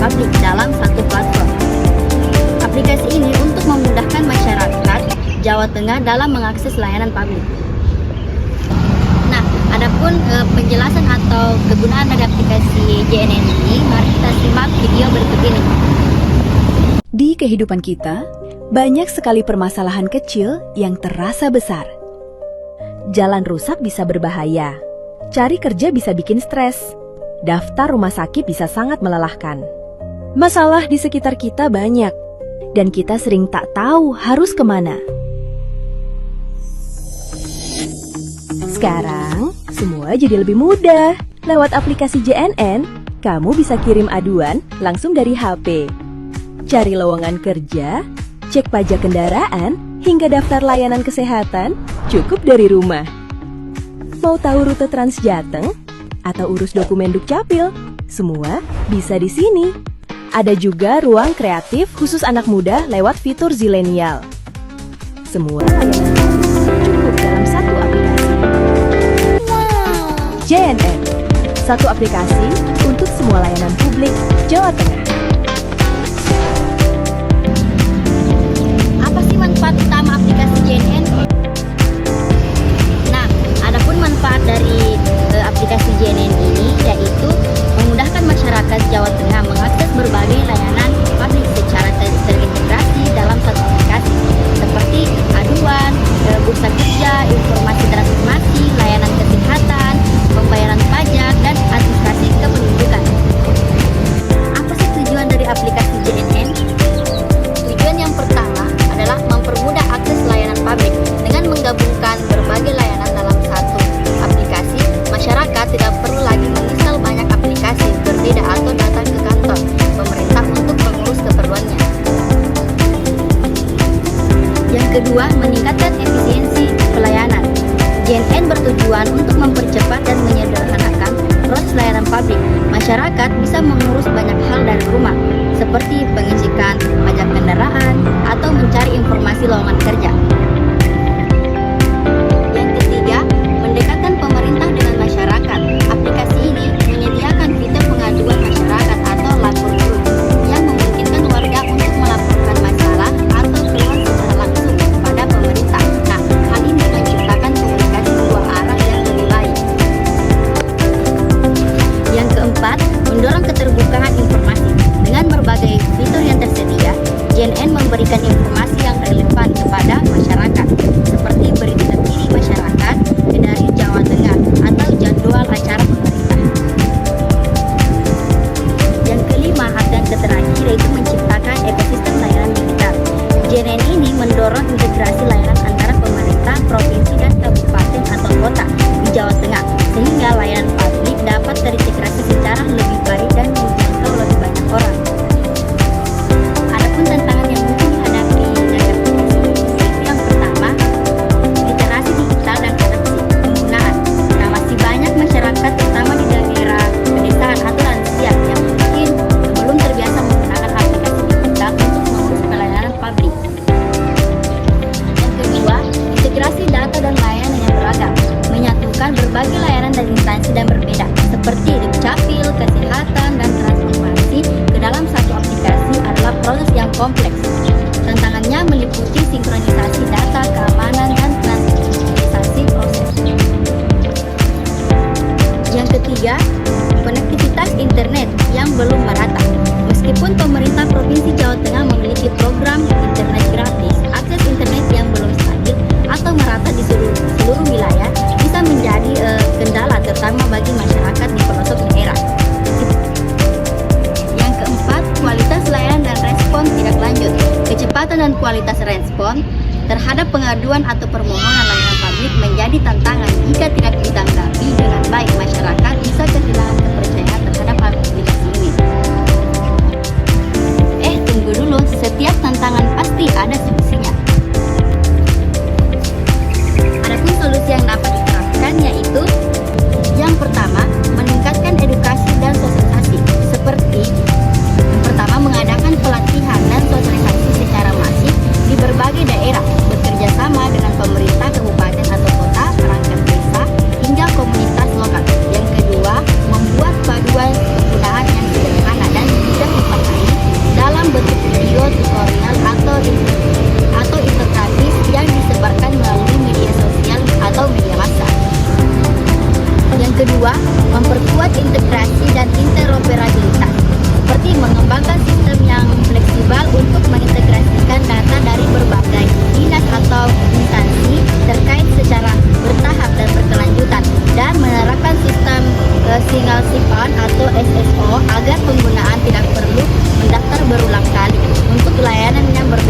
publik dalam satu platform. Aplikasi ini untuk memudahkan masyarakat Jawa Tengah dalam mengakses layanan publik. Nah, adapun penjelasan atau kegunaan dari aplikasi JNN ini, mari kita simak video berikut ini. Di kehidupan kita, banyak sekali permasalahan kecil yang terasa besar. Jalan rusak bisa berbahaya, cari kerja bisa bikin stres, daftar rumah sakit bisa sangat melelahkan. Masalah di sekitar kita banyak, dan kita sering tak tahu harus kemana. Sekarang, semua jadi lebih mudah. Lewat aplikasi JNN, kamu bisa kirim aduan langsung dari HP. Cari lowongan kerja, cek pajak kendaraan, hingga daftar layanan kesehatan, cukup dari rumah. Mau tahu rute Trans Jateng? Atau urus dokumen Dukcapil? Semua bisa di sini. Ada juga ruang kreatif khusus anak muda lewat fitur Zilenial. Semua layanan cukup dalam satu aplikasi. JNN, satu aplikasi untuk semua layanan publik Jawa Tengah. Apa sih manfaat utama aplikasi JNN? Nah, adapun manfaat dari aplikasi JNN ini yaitu memudahkan masyarakat Jawa Tengah mengakses berbagai layanan publik secara terintegrasi dalam satu aplikasi, seperti aduan, bursa kerja, informasi transformasi, layanan kesehatan, pembayaran pajak, dan administrasi kependudukan. Apa sih tujuan dari aplikasi JNN? Tujuan yang pertama adalah mempermudah akses layanan publik. Dengan menggabungkan berbagai layanan dalam satu aplikasi, masyarakat tidak perlu lagi menginstal banyak aplikasi berbeda atau datang ke kantor pemerintah untuk mengurus keperluannya. Yang kedua, meningkatkan efisiensi pelayanan. JNN bertujuan untuk mempercepat dan menyederhanakan proses layanan publik. Masyarakat bisa mengurus banyak hal dari rumah, seperti pengisikan pajak kendaraan atau mencari informasi lowongan kerja. Yang ketiga, mendekatkan pemerintah dengan masyarakat. Aplikasi ini menyediakan fitur pengaduan masyarakat atau lapor dulu yang memungkinkan warga untuk melaporkan masalah atau keluhan secara langsung kepada pemerintah. Nah, hal ini menciptakan komunikasi dua arah yang lebih baik. Yang keempat, mendorong keterbukaan informasi. Dengan berbagai fitur yang tersedia, JNN memberikan informasi yang relevan kepada masyarakat, seperti berita terkini masyarakat dari Jawa Tengah atau jadwal acara pemerintah. Yang kelima, dan terakhir, yaitu menciptakan ekosistem layanan digital. JNN ini mendorong integrasi layanan antara pemerintah, provinsi, dan kabupaten atau kota di Jawa Tengah, sehingga layanan publik dapat terintegrasi secara lebih baik dan menjangkau lebih banyak orang. Adapun tantangan yang mungkin dihadapi dari aplikasi ini, yang pertama, literasi digital dan adaptasi penggunaan. Nah, masih banyak masyarakat, terutama di daerah pedesaan atau lansia, yang mungkin belum terbiasa menggunakan aplikasi digital untuk mengurus pelayanan publik. Yang kedua, integrasi data dan layanan yang beragam, menyatukan berbagai layanan dan instansi dan berbeda, seperti Dukcapil, kesehatan, dan transformasi ke dalam satu aplikasi adalah proses yang kompleks. Tantangannya meliputi sinkronisasi data, keamanan, dan transparansi proses. Yang ketiga, konektivitas internet yang belum merata. Meskipun pemerintah Provinsi Jawa Tengah memiliki program internet gratis, akses internet yang belum stabil atau merata di seluruh wilayah bisa menjadi kendala, terutama bagi masyarakat di pelosok daerah. Yang keempat, kualitas layanan dan respon tidak lanjut. Kecepatan dan kualitas respon terhadap pengaduan atau permohonan layanan publik menjadi tantangan. Jika tidak ditanggapi dengan baik, masyarakat bisa kehilangan kepercayaan terhadap aplikasi ini. Tunggu dulu, setiap tantangan pasti ada solusinya. Adapun solusi yang dapat diterapkan yaitu yang pertama, meningkatkan edukasi dan sosialisasi, seperti yang pertama, mengadakan pelatihan dan sosialisasi secara masif di berbagai daerah, bekerja sama dengan pemerintah kabupaten atau kota, perangkat desa, hingga komunitas lokal. Yang kedua, membuat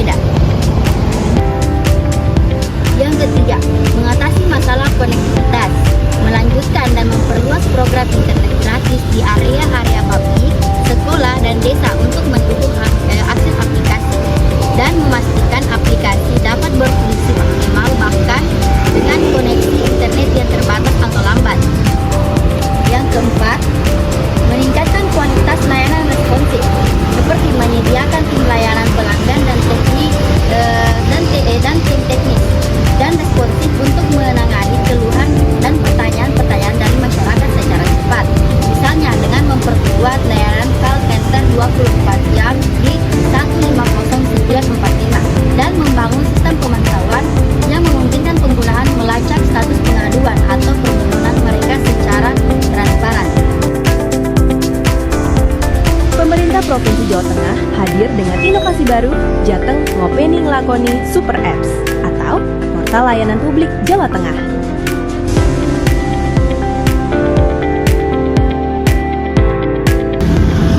berbeda. Yang ketiga, mengatasi masalah konektivitas, melanjutkan dan memperluas program internet gratis di area-area publik, sekolah, dan desa untuk mendukung akses aplikasi dan memastikan aplikasi dapat berfungsi maksimal bahkan dengan koneksi internet yang terbatas atau lambat. Yang keempat, meningkatkan kualitas layanan responsif seperti menyediakan tim layanan pelanggan dan tim teknis dan responsif untuk menangani keluhan dan pertanyaan-pertanyaan dari masyarakat secara cepat. Misalnya dengan memperkuat layanan call center 24 jam di 150945 dan membangun sistem pemantauan yang memungkinkan penggunaan melacak status pengaduan atau permohonan mereka secara transparan. Pemerintah Provinsi Jawa Tengah hadir dengan inovasi baru Jateng Ngopeni Nglakoni Super Apps atau Portal Layanan Publik Jawa Tengah.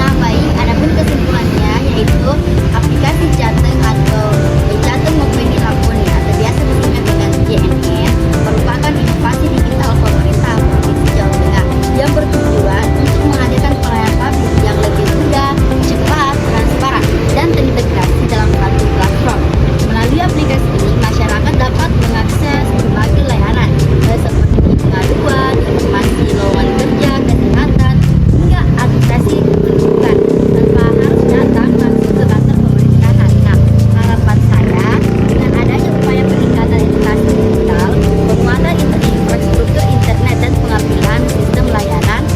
Nah baik, adapun kesimpulannya yaitu aplikasi Jateng atau Jateng Ngopeni Nglakoni atau biasa disingkat dengan JNN merupakan inovasi digital pemerintah Provinsi Jawa Tengah yang bertujuan untuk menghadirkan pelayanan publik yang lebih mudah, cepat, transparan, dan terintegrasi dalam satu platform. Melalui aplikasi ini, masyarakat dapat mengakses berbagai layanan seperti pengaduan, informasi lowongan kerja, kesehatan, hingga administrasi pendidikan tanpa harus datang langsung ke kantor pemerintahan. Nah, harapan saya dengan adanya upaya peningkatan edukasi digital, penguatan infrastruktur internet dan pengambilan sistem layanan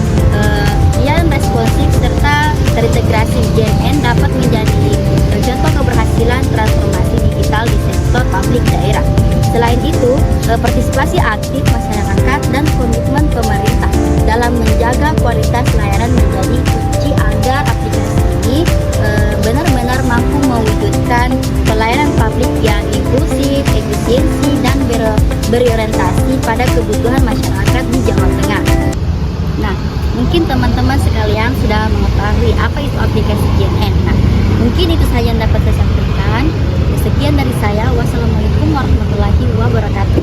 yang responsif serta terintegrasi JNN dapat menjadi contoh keberhasilan transformasi digital di sektor publik daerah. Selain itu, partisipasi aktif masyarakat dan komitmen pemerintah dalam menjaga kualitas layanan menjadi kunci agar aplikasi ini benar-benar mampu mewujudkan pelayanan publik yang inklusif, efisiensi, dan berorientasi pada kebutuhan masyarakat di Jawa Tengah. Nah, mungkin teman-teman sekalian sudah mengetahui apa itu aplikasi JNN. Nah, mungkin itu saja yang dapat saya sampaikan. Sekian dari saya. Wassalamualaikum warahmatullahi wabarakatuh.